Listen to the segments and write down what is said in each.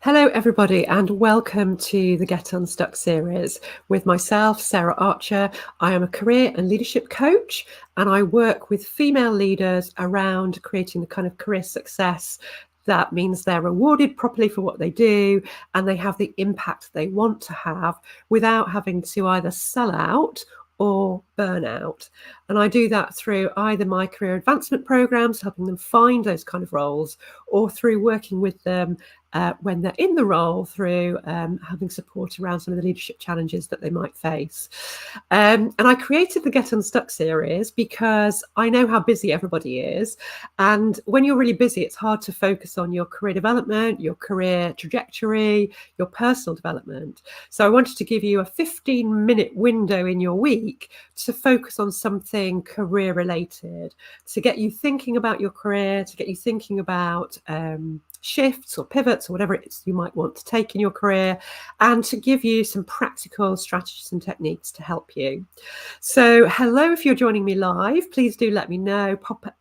Hello, everybody, and welcome to the Get Unstuck series with myself, Sarah Archer. I am a career and leadership coach, and I work with female leaders around creating the kind of career success that means they're rewarded properly for what they do and they have the impact they want to have without having to either sell out or burn out. And I do that through either my career advancement programs, helping them find those kind of roles, or through working with them when they're in the role through having support around some of the leadership challenges that they might face. And I created the Get Unstuck series because I know how busy everybody is. And when you're really busy, it's hard to focus on your career development, your career trajectory, your personal development. So I wanted to give you a 15-minute window in your week to focus on something career related, to get you thinking about your career, to get you thinking about shifts or pivots or whatever it is you might want to take in your career, and to give you some practical strategies and techniques to help you. So hello, if you're joining me live, please do let me know, pop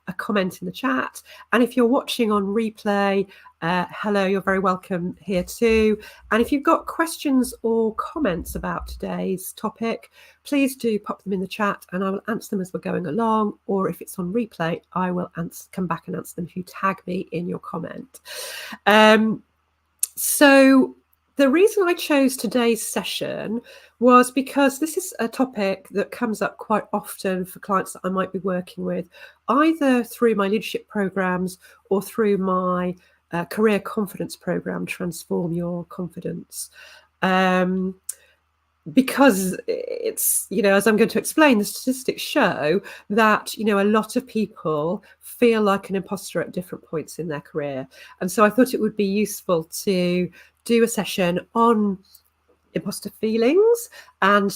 a comment in the chat. And if you're watching on replay, hello, you're very welcome here too. And if you've got questions or comments about today's topic, please do pop them in the chat and I will answer them as we're going along. Or if it's on replay, I will come back and answer them if you tag me in your comment. So the reason I chose today's session was because this is a topic that comes up quite often for clients that I might be working with, either through my leadership programs or through my career confidence program, Transform Your Confidence. Because it's, as I'm going to explain, the statistics show that, a lot of people feel like an imposter at different points in their career. And so I thought it would be useful to do a session on imposter feelings and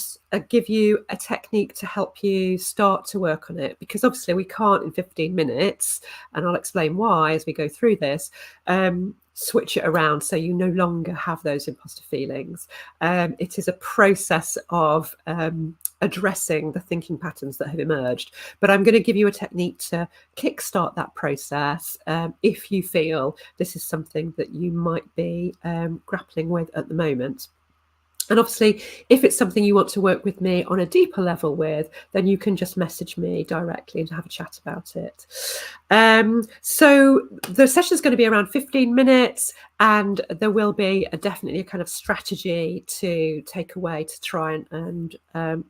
give you a technique to help you start to work on it, because obviously we can't in 15 minutes, and I'll explain why as we go through this, switch it around so you no longer have those imposter feelings. It is a process of addressing the thinking patterns that have emerged, but I'm going to give you a technique to kickstart that process if you feel this is something that you might be grappling with at the moment. And obviously, if it's something you want to work with me on a deeper level with, then you can just message me directly and have a chat about it. So the session is going to be around 15 minutes, and there will be definitely a kind of strategy to take away to try and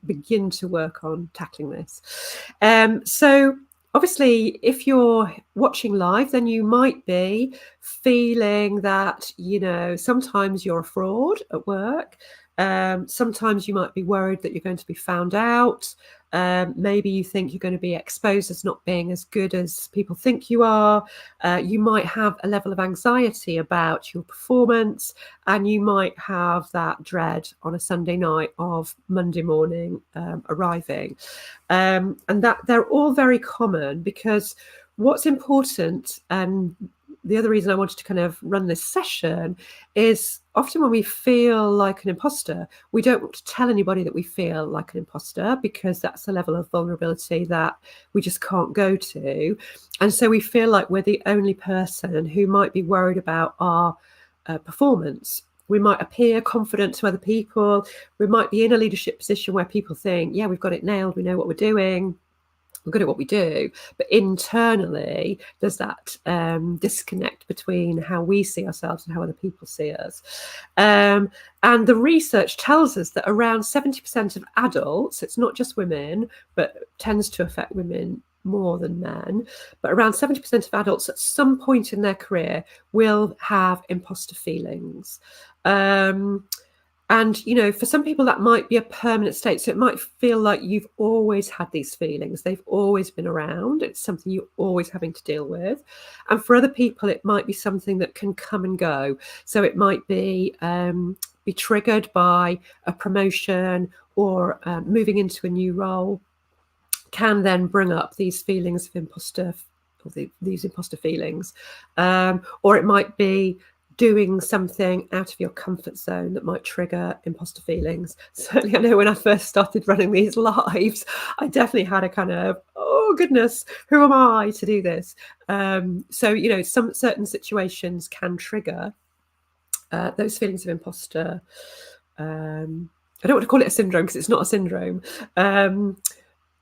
begin to work on tackling this. So obviously, if you're watching live, then you might be feeling that, sometimes you're a fraud at work. Sometimes you might be worried that you're going to be found out. Maybe you think you're going to be exposed as not being as good as people think you are. You might have a level of anxiety about your performance, and you might have that dread on a Sunday night of Monday morning arriving. And that they're all very common, because what's important, and the other reason I wanted to kind of run this session, is often when we feel like an imposter, we don't want to tell anybody that we feel like an imposter, because that's a level of vulnerability that we just can't go to. And so we feel like we're the only person who might be worried about our performance. We might appear confident to other people. We might be in a leadership position where people think, yeah, we've got it nailed. We know what we're doing. We're good at what we do, but internally there's that disconnect between how we see ourselves and how other people see us. And the research tells us that around 70% of adults, it's not just women, but tends to affect women more than men, but around 70% of adults at some point in their career will have imposter feelings. And, for some people that might be a permanent state. So it might feel like you've always had these feelings. They've always been around. It's something you're always having to deal with. And for other people, it might be something that can come and go. So it might be triggered by a promotion or moving into a new role, can then bring up these feelings of imposter, or these imposter feelings. Or it might be doing something out of your comfort zone that might trigger imposter feelings. Certainly, I know when I first started running these lives, I definitely had a kind of, oh goodness, who am I to do this? So, some certain situations can trigger those feelings of imposter. I don't want to call it a syndrome because it's not a syndrome.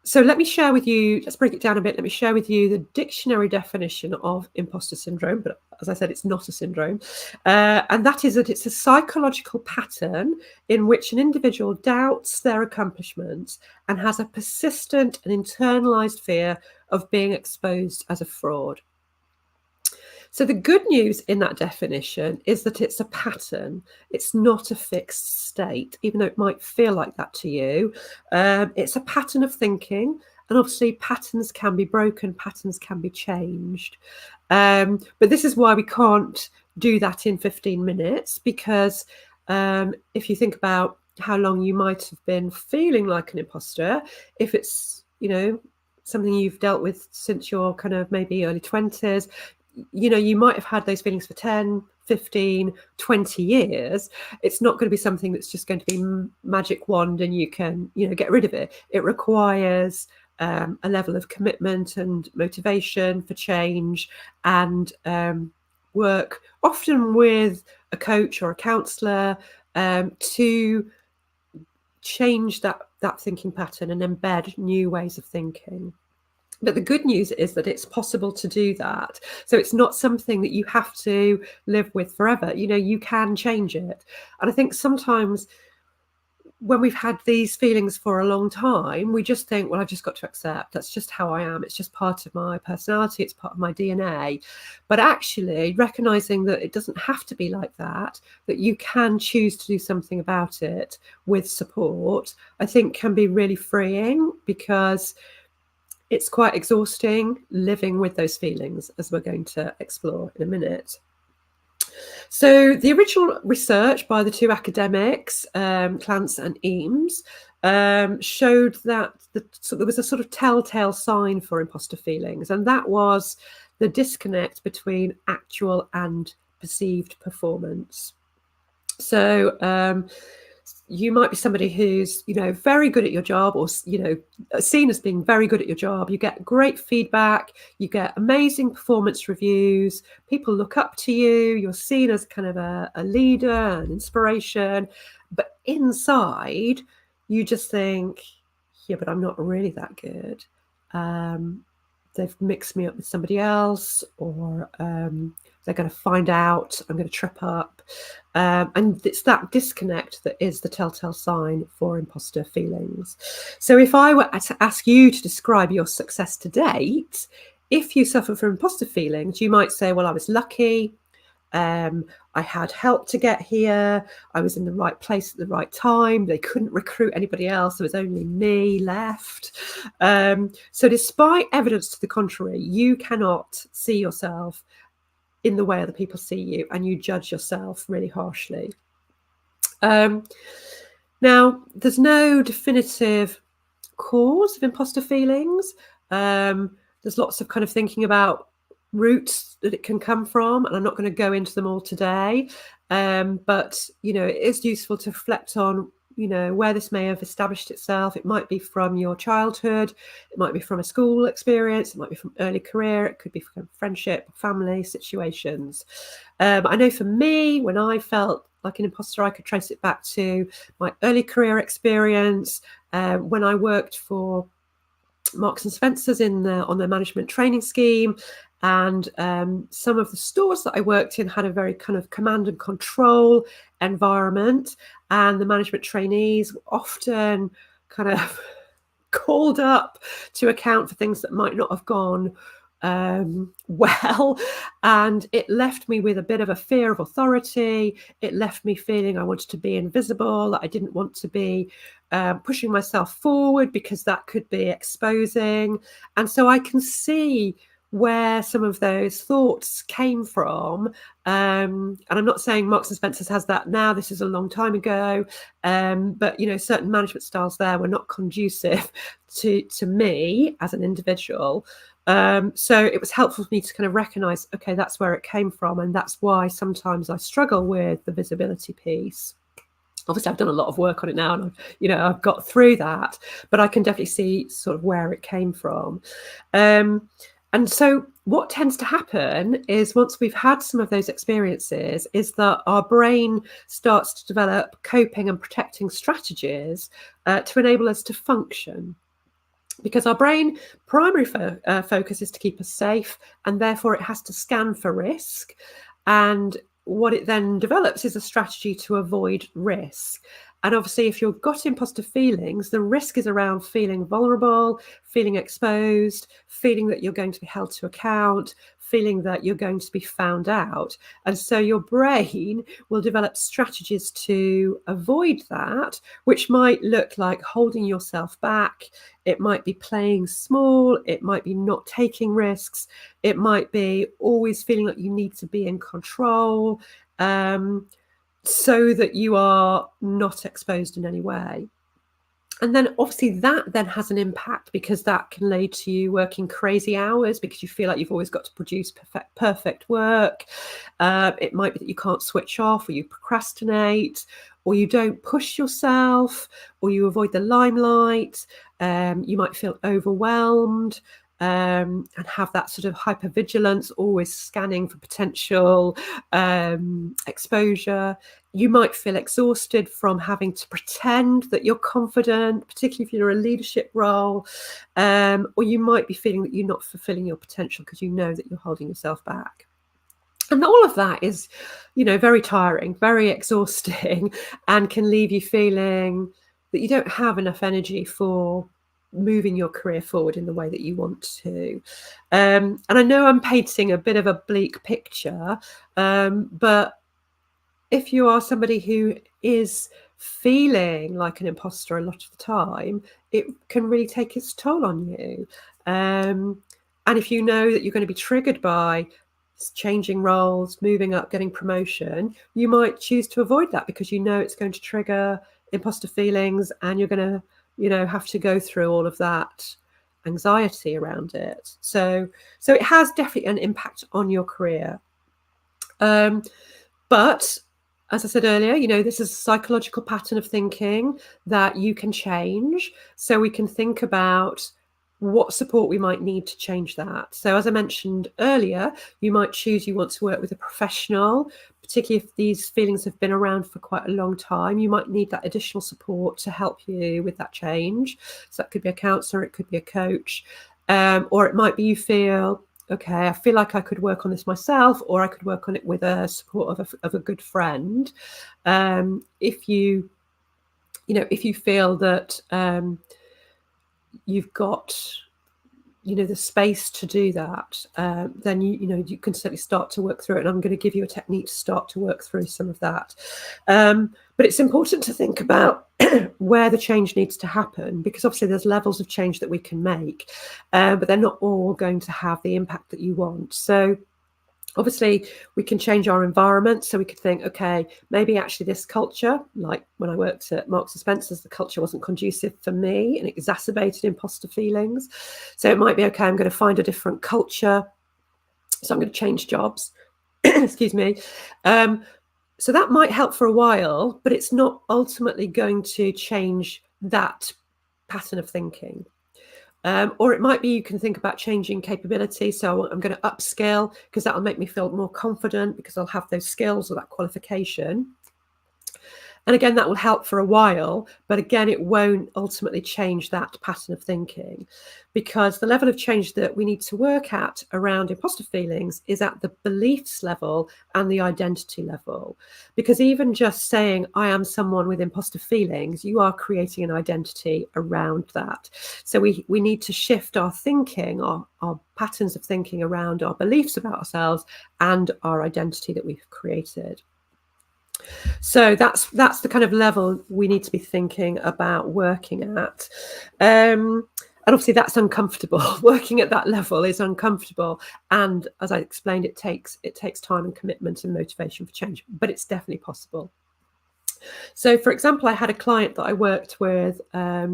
So let me share with you, let's break it down a bit. Let me share with you the dictionary definition of imposter syndrome. But as I said, it's not a syndrome. And that is that it's a psychological pattern in which an individual doubts their accomplishments and has a persistent and internalized fear of being exposed as a fraud. So the good news in that definition is that it's a pattern. It's not a fixed state, even though it might feel like that to you. It's a pattern of thinking, and obviously patterns can be broken, patterns can be changed. But this is why we can't do that in 15 minutes, because if you think about how long you might have been feeling like an imposter, if it's, something you've dealt with since your kind of maybe early 20s, you might have had those feelings for 10, 15, 20 years. It's not going to be something that's just going to be magic wand and you can, get rid of it. It requires a level of commitment and motivation for change, and work often with a coach or a counsellor to change that thinking pattern and embed new ways of thinking. But the good news is that it's possible to do that. So it's not something that you have to live with forever. You can change it. And I think sometimes when we've had these feelings for a long time, we just think, well, I've just got to accept. That's just how I am. It's just part of my personality. It's part of my DNA. But actually recognizing that it doesn't have to be like that you can choose to do something about it with support, I think can be really freeing, because it's quite exhausting living with those feelings, as we're going to explore in a minute. So the original research by the two academics, Clance and Eames, showed that there was a sort of telltale sign for imposter feelings, and that was the disconnect between actual and perceived performance. So you might be somebody who's, very good at your job, or, seen as being very good at your job. You get great feedback, you get amazing performance reviews, people look up to you, you're seen as kind of a leader, an inspiration. But inside, you just think, yeah, but I'm not really that good. They've mixed me up with somebody else, or they're going to find out, I'm going to trip up. And it's that disconnect that is the telltale sign for imposter feelings. So if I were to ask you to describe your success to date, if you suffer from imposter feelings, you might say, well, I was lucky. I had help to get here. I was in the right place at the right time. They couldn't recruit anybody else. There was only me left. So despite evidence to the contrary, you cannot see yourself in the way other people see you, and you judge yourself really harshly. Now, there's no definitive cause of imposter feelings. There's lots of kind of thinking about roots that it can come from, and I'm not going to go into them all today. But, it is useful to reflect on, where this may have established itself. It might be from your childhood, it might be from a school experience, it might be from early career, it could be from friendship, family situations. I know for me, when I felt like an imposter, I could trace it back to my early career experience, when I worked for Marks and Spencer's on their management training scheme. And some of the stores that I worked in had a very kind of command and control environment, and the management trainees were often kind of called up to account for things that might not have gone well, and it left me with a bit of a fear of authority. It left me feeling I wanted to be invisible, that I didn't want to be pushing myself forward because that could be exposing. And so I can see where some of those thoughts came from. And I'm not saying Marks and Spencer's has that now. This is a long time ago. But, certain management styles there were not conducive to me as an individual. So it was helpful for me to kind of recognize, okay, that's where it came from. And that's why sometimes I struggle with the visibility piece. Obviously, I've done a lot of work on it now, and I've got through that, but I can definitely see sort of where it came from. And so what tends to happen is once we've had some of those experiences is that our brain starts to develop coping and protecting strategies to enable us to function. Because our brain primary focus is to keep us safe, and therefore it has to scan for risk. And what it then develops is a strategy to avoid risk. And obviously, if you've got imposter feelings, the risk is around feeling vulnerable, feeling exposed, feeling that you're going to be held to account, feeling that you're going to be found out. And so your brain will develop strategies to avoid that, which might look like holding yourself back. It might be playing small. It might be not taking risks. It might be always feeling like you need to be in control. So that you are not exposed in any way. And then obviously that then has an impact, because that can lead to you working crazy hours because you feel like you've always got to produce perfect work. It might be that you can't switch off, or you procrastinate, or you don't push yourself, or you avoid the limelight. You might feel overwhelmed. And have that sort of hypervigilance, always scanning for potential exposure. You might feel exhausted from having to pretend that you're confident, particularly if you're in a leadership role, or you might be feeling that you're not fulfilling your potential because you know that you're holding yourself back. And all of that is, very tiring, very exhausting, and can leave you feeling that you don't have enough energy for moving your career forward in the way that you want to. And I know I'm painting a bit of a bleak picture, but if you are somebody who is feeling like an imposter a lot of the time, it can really take its toll on you. And if you know that you're going to be triggered by changing roles, moving up, getting promotion, you might choose to avoid that because you know it's going to trigger imposter feelings, and you're going to, have to go through all of that anxiety around it. So it has definitely an impact on your career. But as I said earlier, this is a psychological pattern of thinking that you can change. So we can think about what support we might need to change that. So as I mentioned earlier, you might choose you want to work with a professional, particularly if these feelings have been around for quite a long time. You might need that additional support to help you with that change. So that could be a counsellor, it could be a coach, or it might be you feel, okay, I feel like I could work on this myself, or I could work on it with a support of a good friend. If you feel that you've got the space to do that, then you can certainly start to work through it. And I'm going to give you a technique to start to work through some of that. But it's important to think about where the change needs to happen, because obviously there's levels of change that we can make, but they're not all going to have the impact that you want. So obviously we can change our environment. So we could think, okay, maybe actually this culture, like when I worked at Marks and Spencer's, the culture wasn't conducive for me and exacerbated imposter feelings. So it might be, okay, I'm going to find a different culture. So I'm going to change jobs. Excuse me. So that might help for a while, but it's not ultimately going to change that pattern of thinking. Or it might be you can think about changing capability. So I'm going to upskill because that'll make me feel more confident because I'll have those skills or that qualification. And again, that will help for a while, but again, it won't ultimately change that pattern of thinking, because the level of change that we need to work at around imposter feelings is at the beliefs level and the identity level. Because even just saying, I am someone with imposter feelings, you are creating an identity around that. So we need to shift our thinking, our patterns of thinking around our beliefs about ourselves and our identity that we've created. So that's the kind of level we need to be thinking about working at. And obviously that's uncomfortable. Working at that level is uncomfortable. And as I explained, it takes time and commitment and motivation for change, but it's definitely possible. So for example, I had a client that I worked with, I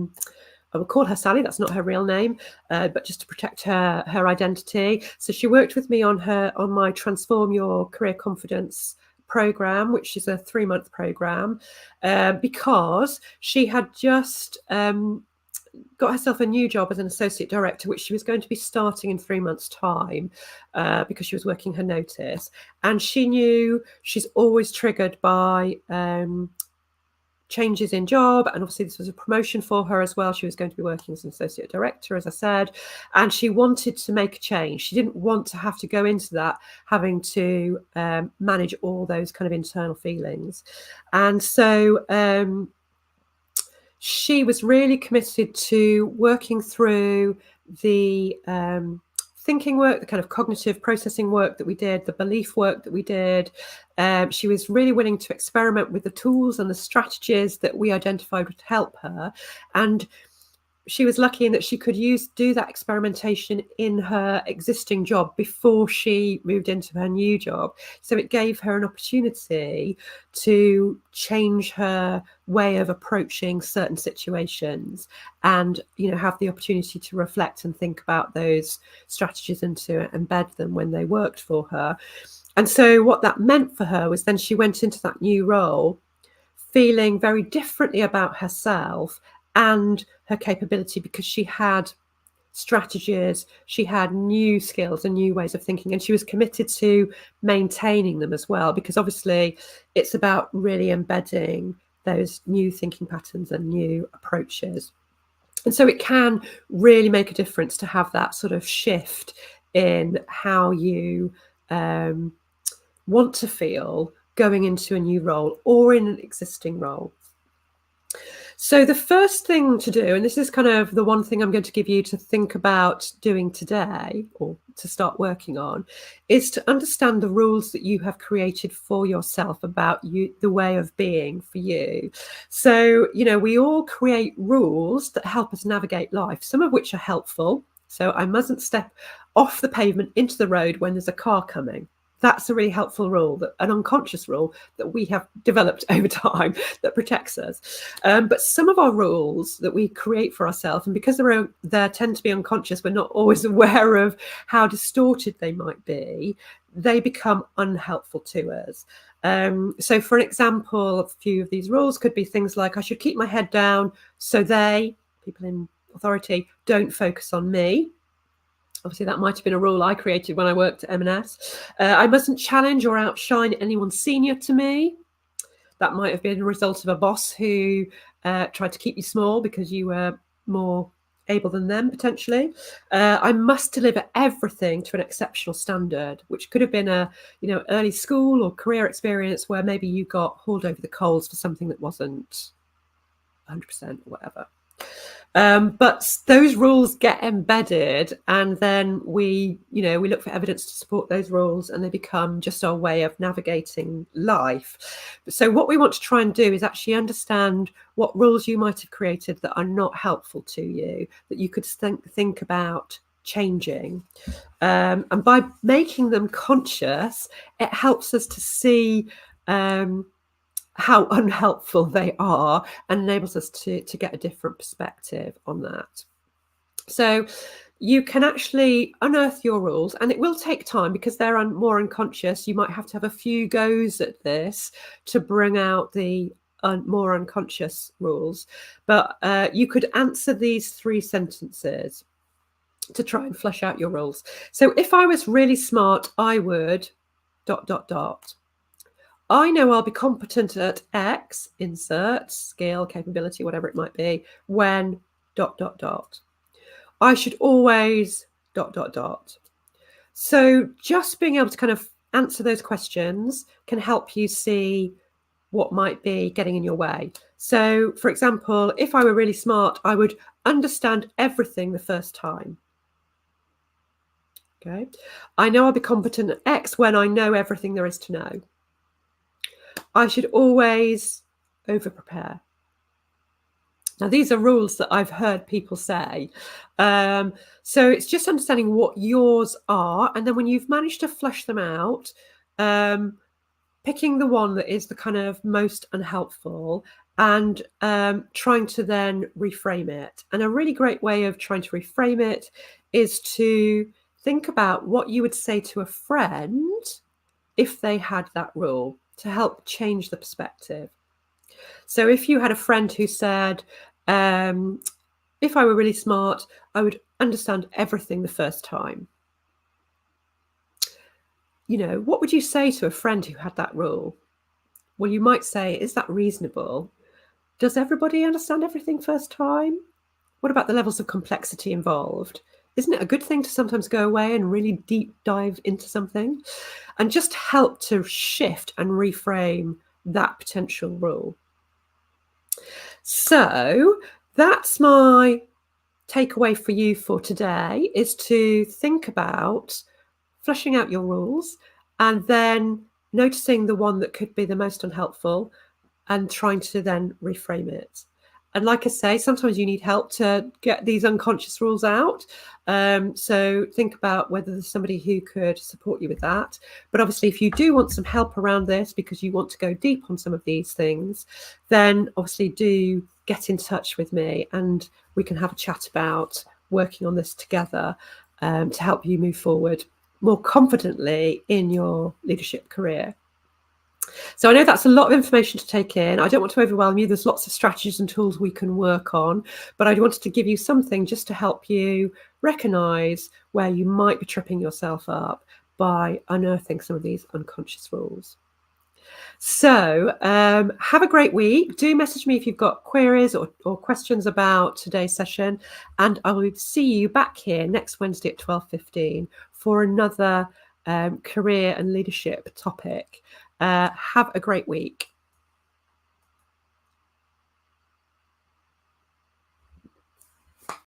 will call her Sally, that's not her real name, but just to protect her identity. So she worked with me on my Transform Your Career Confidence program, which is a 3-month program, because she had just got herself a new job as an associate director, which she was going to be starting in 3 months' time, because she was working her notice. And she knew she's always triggered by changes in job, and obviously this was a promotion for her as well. She was going to be working as an associate director, as I said, and she wanted to make a change. She didn't want to have to go into that having to manage all those kind of internal feelings. And so she was really committed to working through the thinking work, the kind of cognitive processing work that we did, the belief work that we did. She was really willing to experiment with the tools and the strategies that we identified would help her. And she was lucky in that she could do that experimentation in her existing job before she moved into her new job. So it gave her an opportunity to change her way of approaching certain situations, and have the opportunity to reflect and think about those strategies and to embed them when they worked for her. And so what that meant for her was then she went into that new role feeling very differently about herself and her capability, because she had strategies, she had new skills and new ways of thinking, and she was committed to maintaining them as well, because obviously it's about really embedding those new thinking patterns and new approaches. And so it can really make a difference to have that sort of shift in how you want to feel going into a new role or in an existing role. So the first thing to do, and this is kind of the one thing I'm going to give you to think about doing today or to start working on, is to understand the rules that you have created for yourself about you, the way of being for you. So, we all create rules that help us navigate life, some of which are helpful. So I mustn't step off the pavement into the road when there's a car coming. That's a really helpful rule, an unconscious rule that we have developed over time that protects us. But some of our rules that we create for ourselves, and because they tend to be unconscious, we're not always aware of how distorted they might be, they become unhelpful to us. So for an example, a few of these rules could be things like, I should keep my head down so people in authority, don't focus on me. Obviously, that might have been a rule I created when I worked at M&S. I mustn't challenge or outshine anyone senior to me. That might have been a result of a boss who tried to keep you small because you were more able than them, potentially. I must deliver everything to an exceptional standard, which could have been a early school or career experience where maybe you got hauled over the coals for something that wasn't 100% or whatever. But those rules get embedded, and then we look for evidence to support those rules, and they become just our way of navigating life. So what we want to try and do is actually understand what rules you might have created that are not helpful to you, that you could think about changing. And by making them conscious, it helps us to see how unhelpful they are, and enables us to get a different perspective on that. So you can actually unearth your rules, and it will take time because they're more unconscious. You might have to have a few goes at this to bring out the more unconscious rules. But you could answer these 3 sentences to try and flesh out your rules. So if I was really smart, I would ... I know I'll be competent at X, insert, skill, capability, whatever it might be, when ... I should always ... So just being able to kind of answer those questions can help you see what might be getting in your way. So, for example, if I were really smart, I would understand everything the first time. Okay. I know I'll be competent at X when I know everything there is to know. I should always over-prepare. Now, these are rules that I've heard people say. So it's just understanding what yours are. And then when you've managed to flesh them out, picking the one that is the kind of most unhelpful and trying to then reframe it. And a really great way of trying to reframe it is to think about what you would say to a friend if they had that rule, to help change the perspective. So if you had a friend who said, If I were really smart, I would understand everything the first time. What would you say to a friend who had that rule? Well, you might say, is that reasonable? Does everybody understand everything first time? What about the levels of complexity involved? Isn't it a good thing to sometimes go away and really deep dive into something and just help to shift and reframe that potential rule? So that's my takeaway for you for today, is to think about fleshing out your rules and then noticing the one that could be the most unhelpful and trying to then reframe it. And like I say, sometimes you need help to get these unconscious rules out. So think about whether there's somebody who could support you with that. But obviously, if you do want some help around this because you want to go deep on some of these things, then obviously do get in touch with me and we can have a chat about working on this together to help you move forward more confidently in your leadership career. So I know that's a lot of information to take in. I don't want to overwhelm you. There's lots of strategies and tools we can work on, but I wanted to give you something just to help you recognize where you might be tripping yourself up by unearthing some of these unconscious rules. So have a great week. Do message me if you've got queries or questions about today's session, and I will see you back here next Wednesday at 12:15 for another career and leadership topic. Have a great week.